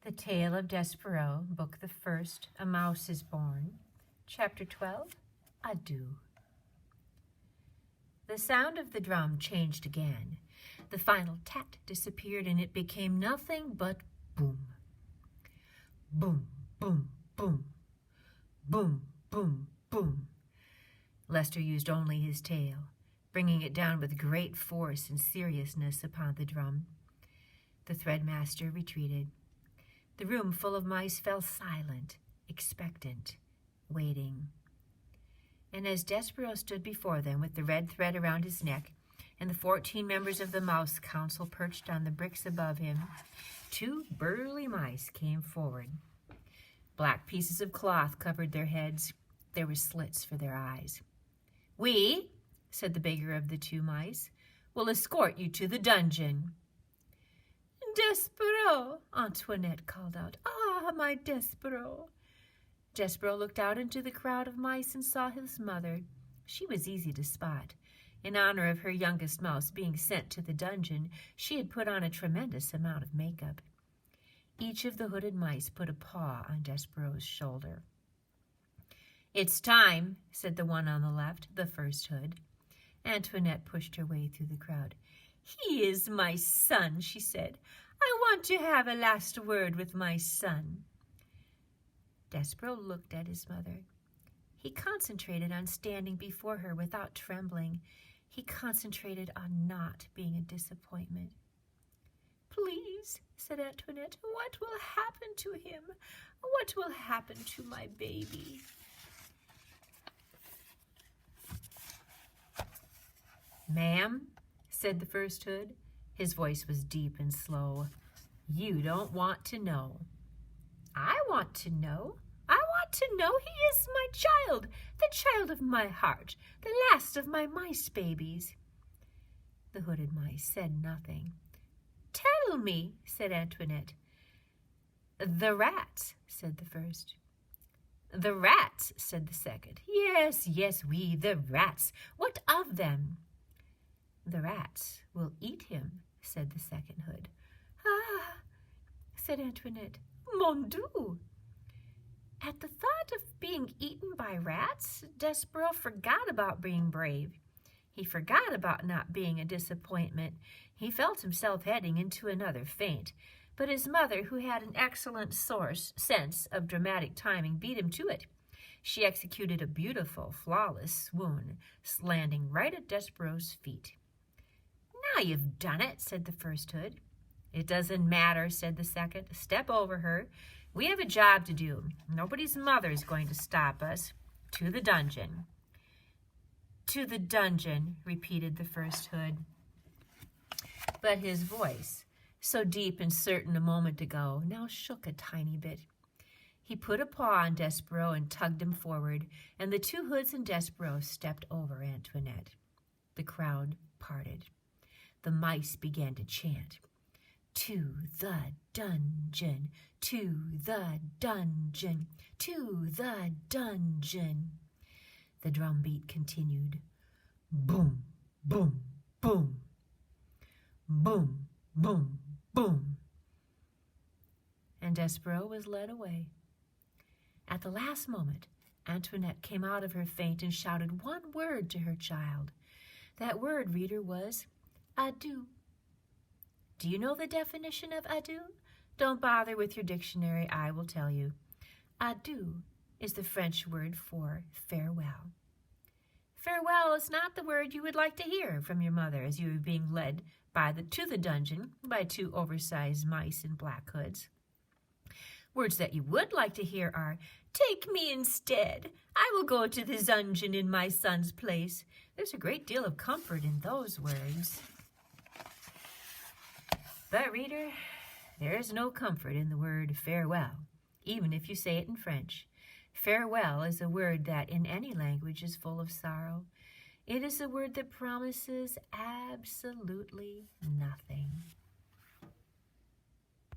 The Tale of Despereaux, Book the First, A Mouse is Born, Chapter 12, Adieu. The sound of the drum changed again. The final tat disappeared, and it became nothing but boom. Boom, boom, boom. Boom, boom, boom. Lester used only his tail, bringing it down with great force and seriousness upon the drum. The threadmaster retreated. The room full of mice fell silent, expectant, waiting. And as Despereaux stood before them with the red thread around his neck and the 14 members of the mouse council perched on the bricks above him, 2 burly mice came forward. Black pieces of cloth covered their heads. There were slits for their eyes. "We," said the bigger of the 2 mice, "will escort you to the dungeon." "Despereaux," Antoinette called out. "Ah, my Despereaux." Despereaux looked out into the crowd of mice and saw his mother. She was easy to spot. In honor of her youngest mouse being sent to the dungeon, she had put on a tremendous amount of makeup. Each of the hooded mice put a paw on Despereaux's shoulder. "It's time," said the one on the left, the first hood. Antoinette pushed her way through the crowd. "He is my son," she said. "I want to have a last word with my son." Despereaux looked at his mother. He concentrated on standing before her without trembling. He concentrated on not being a disappointment. "Please," said Antoinette, "what will happen to him? What will happen to my baby?" "Ma'am," said the first hood. His voice was deep and slow. "You don't want to know." "I want to know. I want to know. He is my child, the child of my heart, the last of my mice babies." The hooded mice said nothing. "Tell me," said Antoinette. "The rats," said the first. "The rats," said the second. "Yes, yes, the rats. What of them?" "The rats will eat him," said the second hood. "Ah," said Antoinette. "Mon Dieu!" At the thought of being eaten by rats, Despereaux forgot about being brave. He forgot about not being a disappointment. He felt himself heading into another faint, but his mother, who had an excellent sense of dramatic timing, beat him to it. She executed a beautiful, flawless swoon, landing right at Despereaux's feet. "Now you've done it," said the first hood. "It doesn't matter," said the second. "Step over her. We have a job to do. Nobody's mother is going to stop us. To the dungeon." "To the dungeon," repeated the first hood. But his voice, so deep and certain a moment ago, now shook a tiny bit. He put a paw on Despereaux and tugged him forward, and the 2 hoods and Despereaux stepped over Antoinette. The crowd parted. The mice began to chant, "To the dungeon, to the dungeon, to the dungeon." The drumbeat continued. Boom, boom, boom. Boom, boom, boom. And Despereaux was led away. At the last moment, Antoinette came out of her faint and shouted one word to her child. That word, reader, was adieu. Do you know the definition of adieu? Don't bother with your dictionary, I will tell you. Adieu is the French word for farewell. Farewell is not the word you would like to hear from your mother as you were being led to the dungeon by 2 oversized mice in black hoods. Words that you would like to hear are, "Take me instead. I will go to the dungeon in my son's place." There's a great deal of comfort in those words. But, reader, there is no comfort in the word farewell, even if you say it in French. Farewell is a word that in any language is full of sorrow. It is a word that promises absolutely nothing.